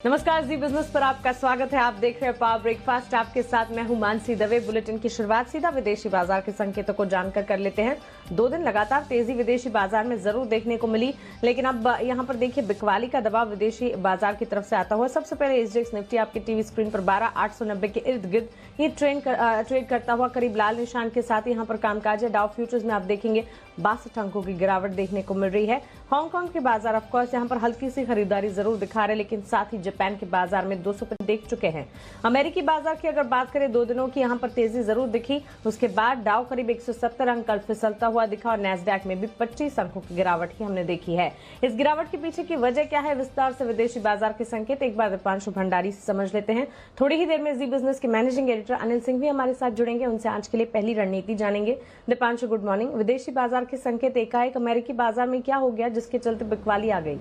नमस्कार, जी बिजनेस पर आपका स्वागत है। आप देख रहे हैं पावर ब्रेकफास्ट। आपके साथ मैं हूं मानसी दवे। बुलेटिन की शुरुआत सीधा विदेशी बाजार के संकेतों को जानकर कर लेते हैं। 2 दिन लगातार तेजी विदेशी बाजार में जरूर देखने को मिली, लेकिन अब यहां पर देखिए बिकवाली का दबाव विदेशी बाजार की तरफ से आता हुआ। सबसे पहले एसजीएक्स निफ्टी आपकी टीवी स्क्रीन पर 12,890 के इर्द गिर्द ये ट्रेड करता हुआ करीब लाल निशान के साथ यहां पर कामकाज है। डाउ फ्यूचर्स में आप देखेंगे 62 अंकों की गिरावट देखने को मिल रही है। हांगकांग के बाजार ऑफकोर्स यहां पर हल्की सी खरीदारी जरूर दिखा रहे, लेकिन साथ ही जापान के बाजार में 200 पे देख चुके हैं। अमेरिकी बाजार की अगर बात करें 2 दिनों की, यहां पर तेजी जरूर दिखी। उसके बाद डाउ करीब 170 अंक कल फिसलता हुआ दिखा और नैस्डैक में भी 25 अंकों की गिरावट ही हमने देखी है। इस गिरावट के पीछे की वजह क्या है, विस्तार से विदेशी बाजार के संकेत एक बार दीपांशु भंडारी से समझ लेते हैं। थोड़ी ही देर में जी बिजनेस के मैनेजिंग एडिटर अनिल सिंह भी हमारे साथ जुड़ेंगे, उनसे आज के लिए पहली रणनीति जानेंगे। Deepanshu, good morning. विदेशी बाजार के संकेत एकाएक अमेरिकी बाजार में क्या हो गया जिसके चलते बिकवाली आ गई?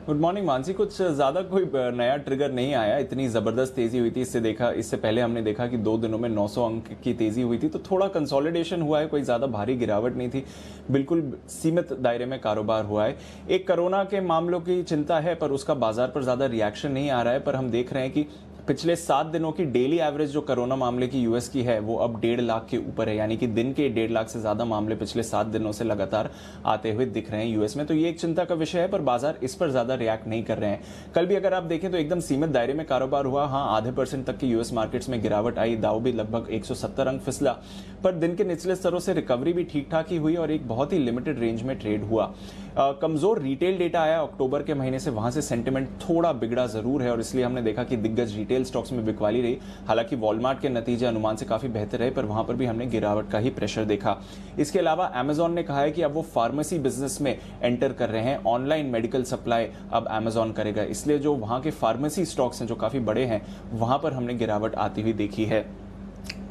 Good morning Mansi. कुछ ज्यादा कोई नया ट्रिगर नहीं आया। इतनी जबरदस्त तेजी हुई थी इससे पहले हमने देखा कि 2 दिनों में 900 अंक की तेजी हुई थी, तो थोड़ा कंसोलिडेशन हुआ है। कोई ज्यादा भारी गिरावट नहीं थी, बिल्कुल सीमित दायरे में कारोबार हुआ है। एक कोरोना के मामलों की चिंता है, पर उसका बाजार पर ज्यादा रिएक्शन नहीं आ रहा है। पर हम देख रहे हैं कि पिछले 7 दिनों की डेली एवरेज जो कोरोना मामले की यूएस की है वो अब 1.5 लाख के ऊपर है, यानी कि दिन के 1.5 लाख से ज्यादा मामले पिछले 7 दिनों से लगातार आते हुए दिख रहे हैं यूएस में। तो ये एक चिंता का विषय है, पर बाजार इस पर ज्यादा रिएक्ट नहीं कर रहे हैं। कल भी अगर आप देखें तो एकदम सीमित दायरे में कारोबार हुआ। हाँ, आधे % तक की यूएस मार्केट्स में गिरावट आई। दाव भी लगभग 170 अंक फिसला, पर दिन के निचले स्तरों से रिकवरी भी ठीक ठाक ही हुई और एक बहुत ही लिमिटेड रेंज में ट्रेड हुआ। कमजोर रिटेल डेटा आया अक्टूबर के महीने से, वहां से सेंटिमेंट थोड़ा बिगड़ा जरूर है और इसलिए हमने देखा कि दिग्गज रिटेल स्टॉक्स में बिकवाली रही। हालांकि वॉलमार्ट के नतीजे अनुमान से काफी बेहतर रहे, पर वहां पर भी हमने गिरावट का ही प्रेशर देखा। इसके अलावा अमेजॉन ने कहा है कि अब वो फार्मेसी बिजनेस में एंटर कर रहे हैं। ऑनलाइन मेडिकल सप्लाई अब अमेजॉन करेगा, इसलिए जो वहां के फार्मेसी स्टॉक्स हैं जो काफी बड़े हैं, वहां पर हमने गिरावट आती हुई देखी है।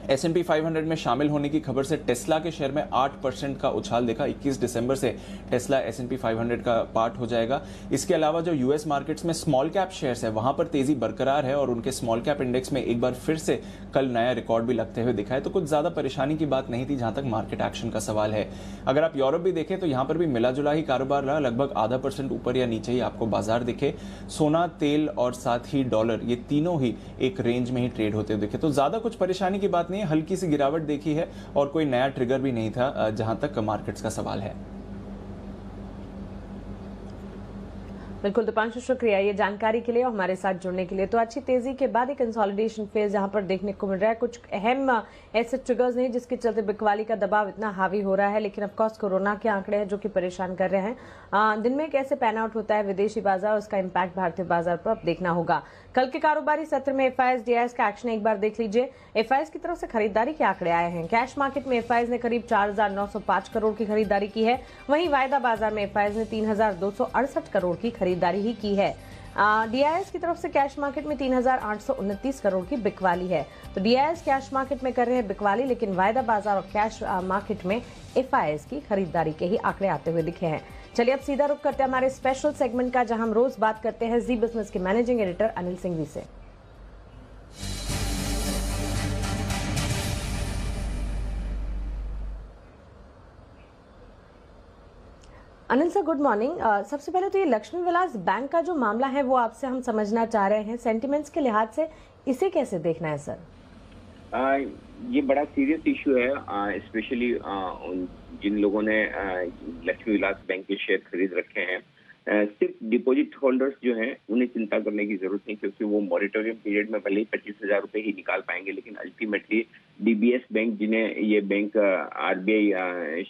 S&P 500 में शामिल होने की खबर से टेस्ला के शेयर में 8% का उछाल देखा। 21 दिसंबर से टेस्ला S&P 500 का पार्ट हो जाएगा। इसके अलावा जो यूएस मार्केट्स में स्मॉल कैप शेयर्स है वहां पर तेजी बरकरार है और उनके स्मॉल कैप इंडेक्स में एक बार फिर से कल नया रिकॉर्ड भी लगते हुए दिखा है। तो कुछ ज्यादा परेशानी की बात नहीं थी जहां तक मार्केट एक्शन का सवाल है। अगर आप यूरोप भी देखें तो यहां पर भी मिला जुला ही कारोबार रहा, लगभग आधा % ऊपर या नीचे ही आपको बाजार दिखे। सोना, तेल और साथ ही डॉलर, ये तीनों ही एक रेंज में ही ट्रेड होते दिखे। तो ज्यादा कुछ परेशानी की बात नहीं है, हल्की सी गिरावट देखी है और कोई नया ट्रिगर भी नहीं था जहां तक मार्केट्स का सवाल है। बिल्कुल दीपांशु, शुक्रिया ये जानकारी के लिए और हमारे साथ जुड़ने के लिए। तो अच्छी तेजी के बाद एक कंसोलिडेशन फेज यहाँ पर देखने को मिल रहा है। कुछ अहम ऐसे ट्रिगर्स नहीं जिसके चलते बिकवाली का दबाव इतना हावी हो रहा है, लेकिन ऑफकोर्स कोरोना के आंकड़े हैं जो कि परेशान कर रहे हैं। दिन में कैसे पैन आउट होता है विदेशी बाजार, उसका इम्पैक्ट भारतीय बाजार पर अब देखना होगा। कल के कारोबारी सत्र में एफआईएस डीआईएस का एक्शन एक बार देख लीजिए। एफआईएस की तरफ से खरीदारी के आंकड़े आए हैं। कैश मार्केट में एफआईएस ने करीब 4,905 करोड़ की खरीदारी की है, वहीं वायदा बाजार में एफआईएस ने 3,268 करोड़ की खरीदारी ही की है। डीआईएस की तरफ से कैश मार्केट में 3,829 करोड़ की बिकवाली है। तो डीआईएस कैश मार्केट में कर रहे हैं बिकवाली, लेकिन वायदा बाजार और कैश मार्केट में एफआईएस की खरीदारी के ही आंकड़े आते हुए दिखे हैं। चलिए अब सीधा रुख करते हैं हमारे स्पेशल सेगमेंट का, जहां हम रोज बात करते हैं जी बिजनेस के मैनेजिंग एडिटर अनिल सिंह से। Anil sir, good morning. सबसे पहले तो ये लक्ष्मी विलास बैंक का जो मामला है वो आपसे हम समझना चाह रहे हैं। सेंटिमेंट्स के लिहाज से इसे कैसे देखना है सर? ये बड़ा सीरियस इशू है, स्पेशली जिन लोगों ने लक्ष्मी विलास बैंक के शेयर खरीद रखे हैं। सिर्फ डिपॉजिट होल्डर्स जो हैं उन्हें चिंता करने की जरूरत नहीं, क्योंकि वो मॉरिटोरियम पीरियड में भले ही 25,000 रुपए ही निकाल पाएंगे, लेकिन अल्टीमेटली डीबीएस बैंक, जिन्हें ये बैंक आरबीआई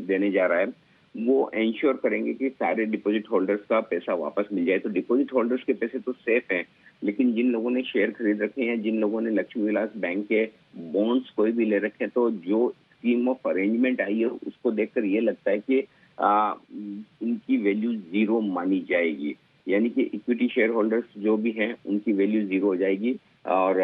देने जा रहा है, वो इंश्योर करेंगे कि सारे डिपॉजिट होल्डर्स का पैसा वापस मिल जाए। तो डिपॉजिट होल्डर्स के पैसे तो सेफ हैं, लेकिन जिन लोगों ने शेयर खरीद रखे हैं, जिन लोगों ने लक्ष्मी विलास बैंक के बॉन्ड्स कोई भी ले रखे हैं, तो जो स्कीम ऑफ अरेंजमेंट आई है उसको देखकर ये लगता है कि इनकी वैल्यू 0 मानी जाएगी, यानी कि इक्विटी शेयर होल्डर्स जो भी हैं उनकी वैल्यू 0 हो जाएगी और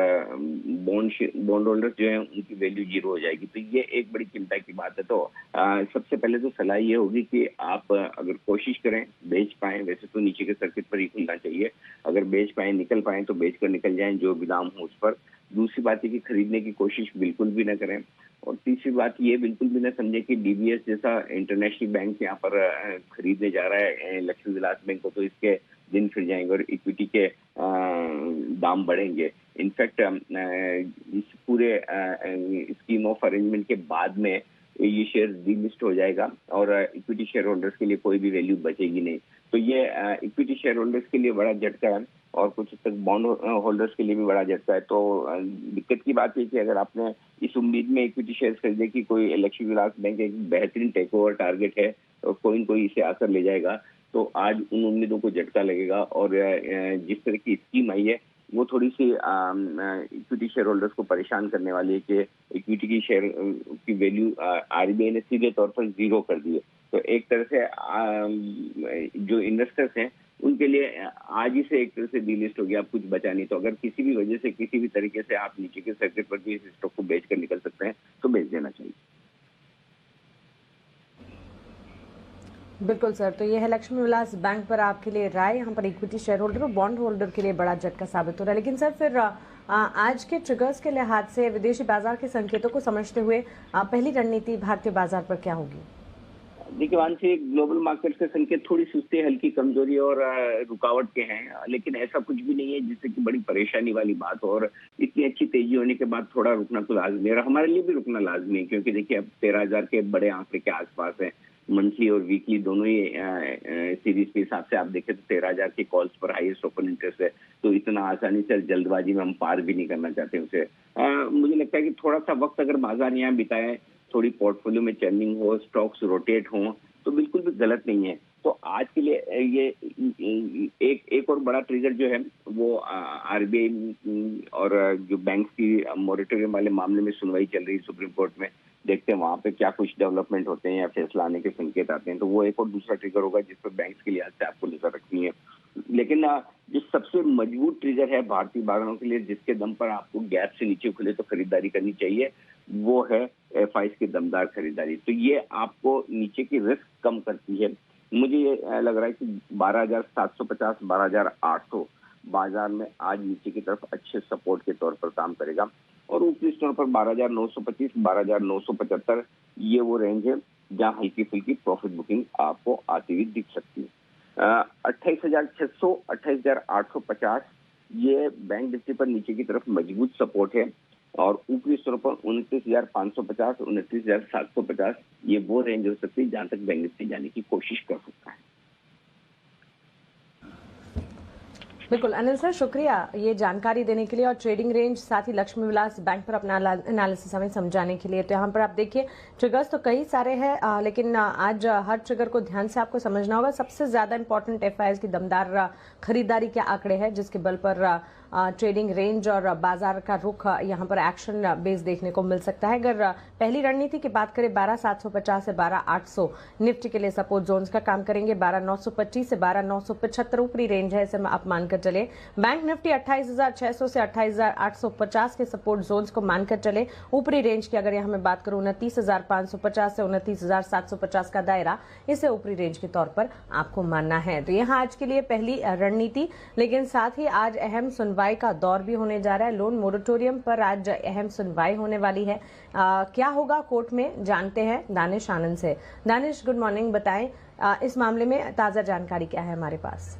बॉन्ड होल्डर्स जो हैं उनकी वैल्यू 0 हो जाएगी। तो ये एक बड़ी चिंता की बात है। तो सबसे पहले तो सलाह ये होगी कि आप अगर कोशिश करें बेच पाएं, वैसे तो नीचे के सर्किट पर ही खुलना चाहिए, अगर बेच पाएं निकल पाएं तो बेच कर निकल जाएं जो भी दाम हो उस पर। दूसरी बात है कि खरीदने की कोशिश बिल्कुल भी ना करें। और तीसरी बात ये बिल्कुल भी ना समझे कि डीबीएस जैसा इंटरनेशनल बैंक यहाँ पर खरीदने जा रहा है लक्ष्मी विलास बैंक को, तो इसके दिन फिर जाएंगे और इक्विटी के दाम बढ़ेंगे। इनफैक्ट इस पूरे स्कीम ऑफ अरेंजमेंट के बाद में ये शेयर डीलिस्ट हो जाएगा और इक्विटी शेयर होल्डर्स के लिए कोई भी वैल्यू बचेगी नहीं। तो ये इक्विटी शेयर होल्डर्स के लिए बड़ा झटका है और कुछ तक बॉन्ड होल्डर्स के लिए भी बड़ा झटका है। तो दिक्कत की बात है कि अगर आपने इस उम्मीद में इक्विटी शेयर खरीदे कि कोई लक्ष्मी विलास बैंक एक बेहतरीन टेक ओवर टारगेट है और कोई न कोई इसे आकर ले जाएगा, तो आज उन उम्मीदों को झटका लगेगा। और जिस तरह की स्कीम आई है वो थोड़ी सी इक्विटी शेयर होल्डर्स को परेशान करने वाली है कि इक्विटी की शेयर की वैल्यू आरबीआई ने सीधे तौर पर जीरो कर दी है। तो एक तरह से जो इन्वेस्टर्स हैं उनके लिए आज ही से एक तरह से डीलिस्ट हो गया, अब कुछ बचा नहीं। तो अगर किसी भी वजह से किसी भी तरीके से आप नीचे के सर्किट पर भी इस स्टॉक को बेच कर निकल सकते हैं तो बेच देना चाहिए। बिल्कुल सर, तो ये है लक्ष्मी विलास बैंक पर आपके लिए राय। यहाँ पर इक्विटी शेयर होल्डर और बॉन्ड होल्डर के लिए बड़ा झटका साबित हो रहा है। लेकिन सर फिर आज के ट्रिगर्स के लिहाज से विदेशी बाजार के संकेतों को समझते हुए पहली रणनीति भारतीय बाजार पर क्या होगी? देखिए वांसी, ग्लोबल मार्केट के संकेत थोड़ी सुस्ती, हल्की कमजोरी और रुकावट के हैं, लेकिन ऐसा कुछ भी नहीं है जिससे कि बड़ी परेशानी वाली बात हो। और इतनी अच्छी तेजी होने के बाद थोड़ा रुकना तो लाजमी है और हमारे लिए भी रुकना लाजमी है, क्योंकि देखिए अब 13,000 के बड़े आंकड़े के आसपास है। मंथली और वीकली दोनों ही सीरीज के हिसाब से आप देखें तो 13,000 के कॉल्स पर हाईएस्ट ओपन इंटरेस्ट है। तो इतना आसानी से जल्दबाजी में हम पार भी नहीं करना चाहते उसे। मुझे लगता है कि थोड़ा सा वक्त अगर बाजार यहाँ बिताए, थोड़ी पोर्टफोलियो में चर्निंग हो, स्टॉक्स रोटेट हो, तो बिल्कुल भी गलत नहीं है। तो आज के लिए ये एक और बड़ा ट्रिगर जो है वो आरबीआई और जो बैंक की मॉरिटोरियम वाले मामले में सुनवाई चल रही है सुप्रीम कोर्ट में, देखते हैं वहां पे क्या कुछ डेवलपमेंट होते हैं या फैसला आने के संकेत आते हैं। तो वो एक और दूसरा ट्रिगर होगा जिस पर बैंक के लिहाज से आपको नजर रखनी है। लेकिन जो सबसे मजबूत ट्रिगर है भारतीय बाजारों के लिए, जिसके दम पर आपको गैप से नीचे खुले तो खरीदारी करनी चाहिए, वो है एफआईज की दमदार खरीदारी। तो ये आपको नीचे की रिस्क कम करती है। मुझे ये लग रहा है कि 12,750 12,800 बाजार में आज नीचे की तरफ अच्छे सपोर्ट के तौर पर काम करेगा और ऊपरी स्टोर पर 12,925 12,975 ये वो रेंज है जहां हल्की फुल्की प्रॉफिट बुकिंग आपको आती हुई दिख सकती है। 28,600 28,850 ये बैंक निफ्टी पर नीचे की तरफ मजबूत सपोर्ट है और ऊपरी स्तर पर 29,550 29,750 ये वो रेंज हो सकती है जहां तक बैंक निफ्टी जाने की कोशिश कर सकता है। बिल्कुल अनिल सर, शुक्रिया ये जानकारी देने के लिए और ट्रेडिंग रेंज साथ ही लक्ष्मी विलास बैंक पर अपना एनालिसिस हमें समझाने के लिए। तो यहाँ पर आप देखिए ट्रिगर्स तो कई सारे हैं, लेकिन आज हर ट्रिगर को ध्यान से आपको समझना होगा। सबसे ज्यादा इंपॉर्टेंट एफआईआई की दमदार खरीदारी के आंकड़े हैं जिसके बल पर ट्रेडिंग रेंज और बाजार का रुख यहाँ पर एक्शन बेस देखने को मिल सकता है। अगर पहली रणनीति की बात करें 12,750 से 12,800 निफ्टी के लिए सपोर्ट जोन्स का काम करेंगे। 12,925 से 12,975 ऊपरी रेंज है, इसे आप मानकर चले। बैंक निफ्टी 28,600 से 28,850 के सपोर्ट जोन्स को मानकर चले। ऊपरी रेंज की अगर यहाँ मैं बात करूं 29,550 से 29,750 का दायरा, इसे ऊपरी रेंज के तौर पर आपको मानना है। तो यहाँ आज के लिए पहली रणनीति, लेकिन साथ ही आज अहम सुनवाई का दौर भी होने जा रहा है। लोन मोरेटोरियम पर आज अहम सुनवाई होने वाली है। क्या होगा कोर्ट में, जानते हैं दानिश आनंद से। दानिश, गुड मॉर्निंग, बताएं इस मामले में ताजा जानकारी क्या है हमारे पास?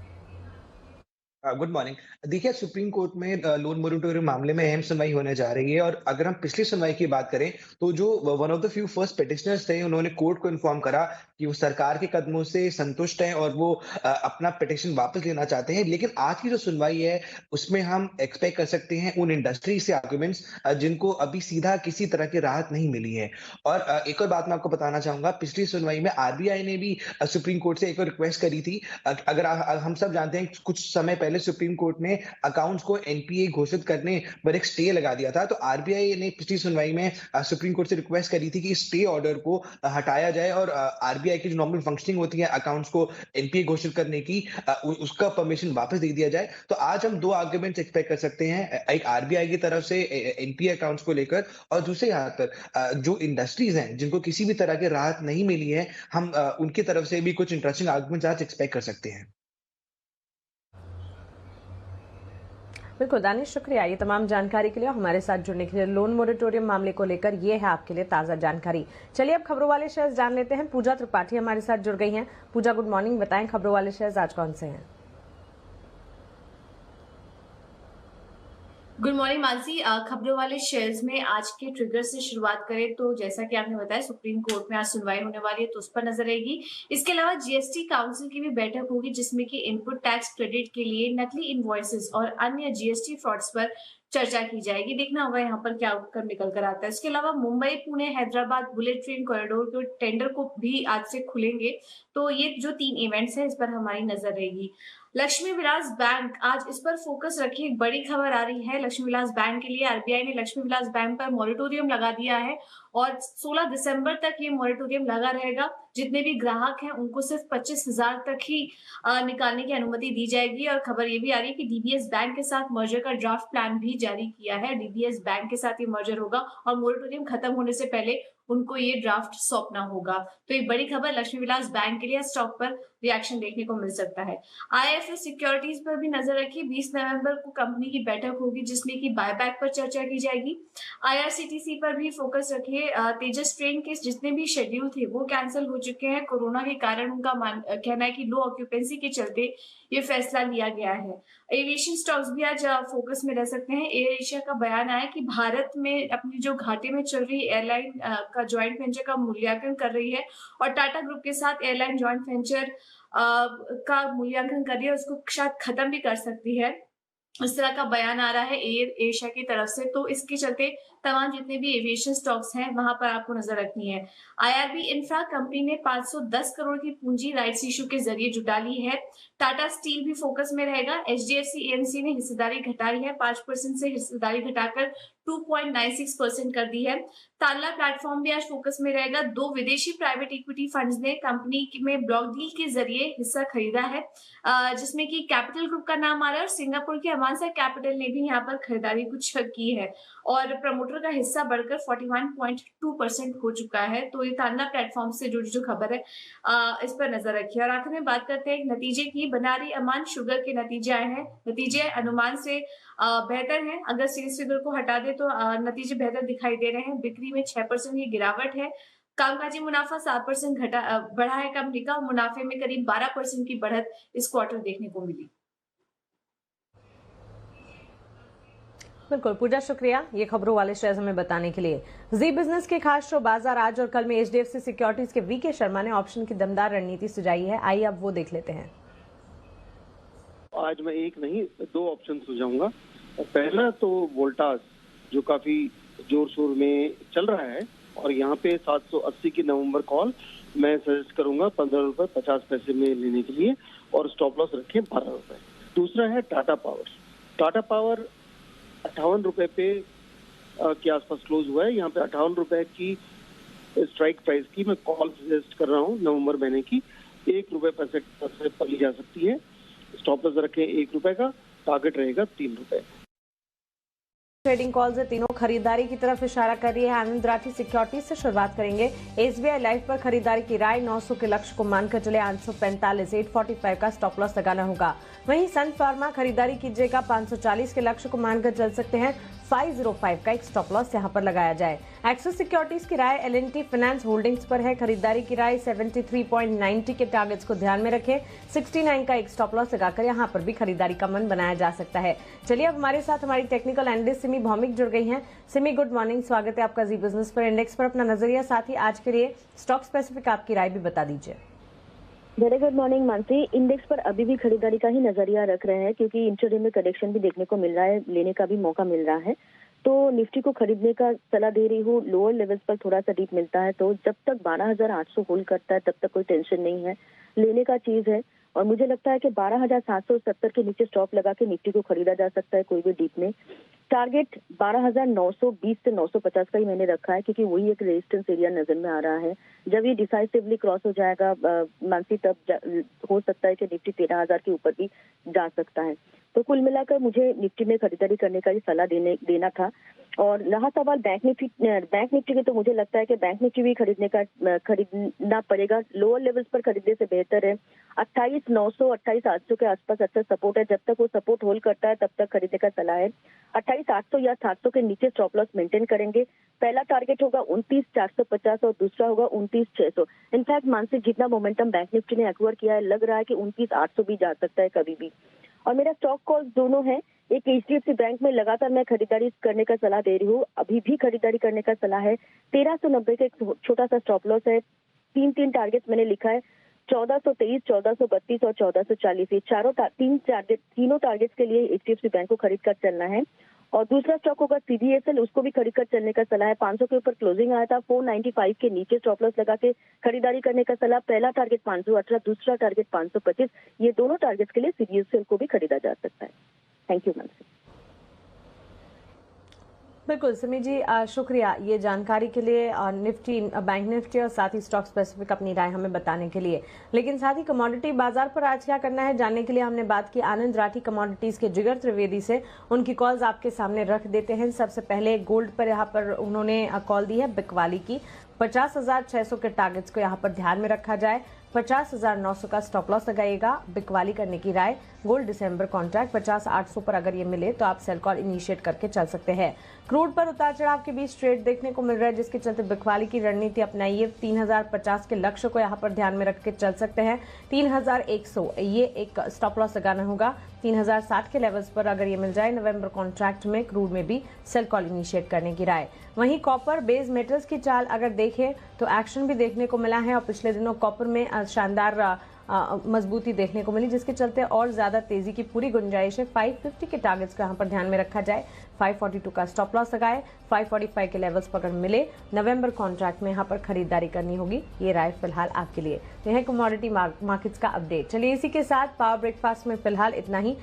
Good morning. देखिए सुप्रीम कोर्ट में लोन मोरेटोरियम मामले में अहम सुनवाई होने जा रही है और अगर हम पिछली सुनवाई की बात करें तो जो one of the few first petitioners थे उन्होंने कोर्ट को इन्फॉर्म करा कि वो सरकार के कदमों से संतुष्ट हैं और वो अपना पिटिशन वापस लेना चाहते हैं। लेकिन आज की जो सुनवाई है उसमें हम एक्सपेक्ट कर सकते हैं उन इंडस्ट्री से आर्गुमेंट्स जिनको अभी सीधा किसी तरह की राहत नहीं मिली है। और एक और बात मैं आपको बताना चाहूंगा, पिछली सुनवाई में आरबीआई ने भी सुप्रीम कोर्ट से एक और रिक्वेस्ट करी थी। अगर हम सब जानते हैं कुछ समय पहले सुप्रीम कोर्ट ने अकाउंट्स को एनपीए घोषित करने पर एक स्टे लगा दिया था। तो आरबीआई ने पिछली सुनवाई में सुप्रीम कोर्ट से रिक्वेस्ट करी थी कि स्टे ऑर्डर को हटाया जाए और आरबीआई की जो नॉर्मल फंक्शनिंग होती है अकाउंट्स को एनपीए घोषित करने की, उसका परमिशन वापस दे दिया जाए। तो आज हम दो आर्गुमेंट्स एक्सपेक्ट कर सकते हैं, एक आरबीआई की तरफ से एनपीए अकाउंट्स को लेकर और दूसरे हाथ पर जो इंडस्ट्रीज हैं जिनको किसी भी तरह की राहत नहीं मिली है, हम उनकी तरफ से भी कुछ इंटरेस्टिंग आर्गुमेंट्स आज एक्सपेक्ट कर सकते हैं। बिल्कुल दानिश, शुक्रिया ये तमाम जानकारी के लिए और हमारे साथ जुड़ने के लिए। लोन मोरेटोरियम मामले को लेकर ये है आपके लिए ताजा जानकारी। चलिए अब खबरों वाले शेयर्स जान लेते हैं। पूजा त्रिपाठी हमारे साथ जुड़ गई हैं। पूजा, गुड मॉर्निंग, बताएं खबरों वाले शेयर्स आज कौन से हैं? Good morning Mansi. खबरों वाले शेयर्स में आज के ट्रिगर से शुरुआत करें तो जैसा कि आपने बताया सुप्रीम कोर्ट में आज सुनवाई होने वाली है तो उस पर नजर रहेगी। इसके अलावा जीएसटी काउंसिल की भी बैठक होगी जिसमें कि इनपुट टैक्स क्रेडिट के लिए नकली इनवॉइसेस और अन्य जीएसटी फ्रॉड्स पर चर्चा की जाएगी। देखना होगा यहाँ पर क्या आउटकम निकल कर आता है। इसके अलावा Mumbai Pune Hyderabad bullet train corridor के टेंडर को भी आज से खुलेंगे तो ये जो 3 इवेंट्स है इस पर हमारी नजर रहेगी। लक्ष्मी विलास बैंक, आज इस पर फोकस रखिए। एक बड़ी खबर आ रही है लक्ष्मी विलास बैंक के लिए। आरबीआई ने लक्ष्मी विलास बैंक पर मॉरेटोरियम लगा दिया है और 16 दिसंबर तक ये मॉरेटोरियम लगा रहेगा। जितने भी ग्राहक हैं उनको सिर्फ 25,000 तक ही निकालने की अनुमति दी जाएगी। और खबर ये भी आ रही है कि डीबीएस बैंक के साथ मर्जर का ड्राफ्ट प्लान भी जारी किया है। डीबीएस बैंक के साथ ये मर्जर होगा और मॉरेटोरियम खत्म होने से पहले उनको ये ड्राफ्ट सौंपना होगा। तो एक बड़ी खबर लक्ष्मी विलास बैंक के लिए, स्टॉक पर रिएक्शन देखने को मिल सकता है। आईएफएस सिक्योरिटीज पर भी नजर रखिए। 20 नवंबर को कंपनी की बैठक होगी जिसमें कि बायबैक पर चर्चा की जाएगी। आईआरसीटीसी पर भी फोकस रखिए। तेजस ट्रेन के जितने भी शेड्यूल थे वो कैंसिल हो चुके हैं। कोरोना के कारण उनका कहना है कि लो ऑक्यूपेंसी के चलते ये फैसला लिया गया है। एविएशन स्टॉक्स भी आज फोकस में रह सकते हैं। एयर एशिया का बयान आया कि भारत में अपनी जो घाटे में चल रही एयरलाइन का ज्वाइंट वेंचर का मूल्यांकन कर रही है और टाटा ग्रुप के साथ एयरलाइन ज्वाइंट वेंचर का मूल्यांकन कर रही है, उसको शायद खत्म भी कर सकती है। इस तरह का बयान आ रहा है एयर एशिया की तरफ से। तो इसके चलते तमाम जितने भी एविएशन स्टॉक्स हैं वहां पर आपको नजर रखनी है। आईआरबी इंफ्रा कंपनी ने 510 करोड़ की पूंजी राइट्स इशू के जरिए जुटा ली है। टाटा स्टील भी फोकस में रहेगा। एचडीएफसी एएमसी ने हिस्सेदारी घटाई है, 5% से हिस्सेदारी घटाकर 2.96% कर दी है। तानला प्लेटफॉर्म भी आज फोकस में रहेगा। 2 विदेशी प्राइवेट इक्विटी फंड्स ने कंपनी में ब्लॉक डील के जरिए हिस्सा खरीदा है जिसमें कि कैपिटल ग्रुप का नाम आ रहा है और सिंगापुर की अवांसा कैपिटल ने भी यहाँ पर खरीदारी कुछ की है और प्रमोटर का हिस्सा बढ़कर 41.2% हो चुका है। तो ये तानला प्लेटफॉर्म से जुड़ी जो खबर है इस पर नजर रखिए। और आखिर में बात करते हैं नतीजे की। बनारी अमान शुगर के नतीजे आए हैं। नतीजे अनुमान से बेहतर हैं। अगर सेल्स फिगर को हटा दे तो नतीजे बेहतर दिखाई दे रहे हैं। बिक्री में 6% की गिरावट है। कामकाजी मुनाफा 7% बढ़ा है कंपनी का। मुनाफे में करीब 12% की बढ़त इस क्वार्टर देखने को मिली। बिल्कुल पूजा, शुक्रिया ये खबरों वाले शेयर्स हमें बताने के लिए। जी बिजनेस के खास शो बाजार आज और कल में एचडीएफसी सिक्योरिटीज के वीके शर्मा ने ऑप्शन की दमदार रणनीति सुझाई है। आइए अब वो देख लेते हैं। आज मैं एक नहीं 2 ऑप्शन सुझाऊंगा। पहला तो वोल्टास जो काफी जोर शोर में चल रहा है और यहाँ पे 780 की नवंबर कॉल मैं सजेस्ट करूंगा 15 रुपए 50 पैसे में लेने के लिए और स्टॉप लॉस रखें 12 रुपए। दूसरा है टाटा पावर। टाटा पावर 58 रुपए पे के आसपास क्लोज हुआ है। यहाँ पे 58 रुपए की स्ट्राइक प्राइस की मैं कॉल सजेस्ट कर रहा हूँ नवंबर महीने की। 1 रुपए पैसे पर ली जा सकती है। स्टॉप लॉस रखें 1 रुपए का, टारगेट रहेगा 3 रुपए। ट्रेडिंग कॉल से तीनों खरीदारी की तरफ इशारा कर रही है। आनंद राठी सिक्योरिटीज से शुरुआत करेंगे। एसबीआई लाइफ पर खरीदारी की राय, 900 के लक्ष्य को मानकर चले 845, 845 का स्टॉप लॉस लगाना होगा। वहीं सन फार्मा खरीदारी कीजिएगा, 540 के लक्ष्य को मानकर चल सकते हैं। 505 का एक स्टॉप लॉस यहां पर लगाया जाए। एक्सिस सिक्योरिटीज की राय एल&टी फाइनेंस होल्डिंग्स पर है। खरीदारी की राय 73.90 के टारगेट्स को ध्यान में रखें। 69 का एक स्टॉप लॉस लगाकर यहां पर भी खरीदारी का मन बनाया जा सकता है। चलिए अब हमारे साथ हमारी टेक्निकल एनालिस्ट सिमी भौमिक जुड़ गई हैं। सिमी, गुड मॉर्निंग, स्वागत है आपका जी बिजनेस पर। इंडेक्स पर अपना नजरिया, साथ ही आज के लिए स्टॉक स्पेसिफिक आपकी राय भी बता दीजिए। Very good morning Mansi. Index पर अभी भी खरीदारी का ही नजरिया रख रहे हैं क्योंकि इंट्राडे में करेक्शन भी देखने को मिल रहा है, लेने का भी मौका मिल रहा है। तो निफ्टी को खरीदने का सलाह दे रही हूँ। लोअर लेवल्स पर थोड़ा सा डीप मिलता है तो जब तक 12,800 होल्ड करता है तब तक कोई टेंशन नहीं है, लेने का चीज है। और मुझे लगता है कि 12,770 के नीचे स्टॉप लगा के निफ्टी को खरीदा जा सकता है कोई भी डीप में। टारगेट 12,920 से 950 का ही मैंने रखा है क्योंकि वही एक रेजिस्टेंस एरिया नजर में आ रहा है। जब ये डिसाइसिवली क्रॉस हो जाएगा मानसी, तब हो सकता है कि निफ्टी 13,000 के ऊपर भी जा सकता है। तो कुल मिलाकर मुझे निफ्टी में खरीदारी करने का ही सलाह देना था। और रहा सवाल बैंक निफ्टी की, तो मुझे लगता है कि बैंक निफ्टी भी खरीदना पड़ेगा। लोअर लेवल्स पर खरीदने से बेहतर है 28,900 28,800 के आसपास अच्छा सपोर्ट है। जब तक वो सपोर्ट होल्ड करता है तब तक खरीदने का सलाह है। 28,800 या 700 के नीचे स्टॉप लॉस मेंटेन करेंगे। पहला टारगेट होगा 29,450 और दूसरा होगा 29,600। इनफैक्ट मानसिक जितना मोमेंटम बैंक निफ्टी ने एक्वायर किया है, लग रहा है कि 29,800 भी जा सकता है कभी भी। और मेरा स्टॉक कॉल्स दोनों है। एक HDFC बैंक में लगातार मैं खरीदारी करने का सलाह दे रही हूँ, अभी भी खरीदारी करने का सलाह है। 1390 का एक छोटा सा स्टॉप लॉस है। तीन टारगेट्स मैंने लिखा है, 1423, 1432 और 1440। ये तीनों टारगेट्स के लिए HDFC बैंक को खरीद कर चलना है। और दूसरा स्टॉक होगा CDSL, उसको भी खरीद कर चलने का सलाह है। 500 के ऊपर क्लोजिंग आया था, 495 के नीचे स्टॉप लॉस लगा के खरीदारी करने का सलाह। पहला टारगेट 518, दूसरा टारगेट 525। ये दोनों टारगेट्स के लिए CDSL को भी खरीदा जा सकता है। Thank you Mansi. बिल्कुल सिमी जी, शुक्रिया ये जानकारी के लिए, निफ्टी, बैंक निफ्टी और साथ ही स्टॉक स्पेसिफिक अपनी राय हमें बताने के लिए। लेकिन साथ ही कमोडिटी बाजार पर आज क्या करना है जानने के लिए हमने बात की आनंद राठी कमोडिटीज के जिगर त्रिवेदी से। उनकी कॉल्स आपके सामने रख देते हैं। सबसे पहले गोल्ड पर यहाँ पर उन्होंने कॉल दी है बिकवाली की। 50,600 के टारगेट्स को यहाँ पर ध्यान में रखा जाए। 50,900 का स्टॉप लॉस लगाइएगा। बिकवाली करने की राय। गोल्ड दिसंबर कॉन्ट्रैक्ट 50,800 पर अगर ये मिले तो आप सेल कॉल इनिशिएट करके चल सकते हैं। क्रूड पर उतार चढ़ाव के बीच ट्रेड देखने को मिल रहा है, जिसके चलते बिकवाली की रणनीति अपनाइए। 3,050 के लक्ष्य को यहाँ पर ध्यान में रख के चल सकते हैं। 3,100 ये एक स्टॉप लॉस लगाना होगा। 3,060 के लेवल्स पर अगर ये मिल जाए नवंबर कॉन्ट्रैक्ट में, क्रूड में भी सेल कॉल इनिशिएट करने की राय। वहीं कॉपर बेस मेटल्स की चाल अगर देखें तो एक्शन भी देखने को मिला है और पिछले दिनों कॉपर में शानदार मजबूती देखने को मिली, जिसके चलते और ज्यादा तेजी की पूरी गुंजाइश है। 550 के टारगेट्स को यहाँ पर ध्यान में रखा जाए। 542 का स्टॉप लॉस लगाए। 545 के लेवल्स पर अगर मिले नवंबर कॉन्ट्रैक्ट में यहाँ पर खरीदारी करनी होगी। ये राय फिलहाल आपके लिए। यह है कमोडिटी मार्केट्स का अपडेट। चलिए इसी के साथ पावर ब्रेकफास्ट में फिलहाल इतना ही।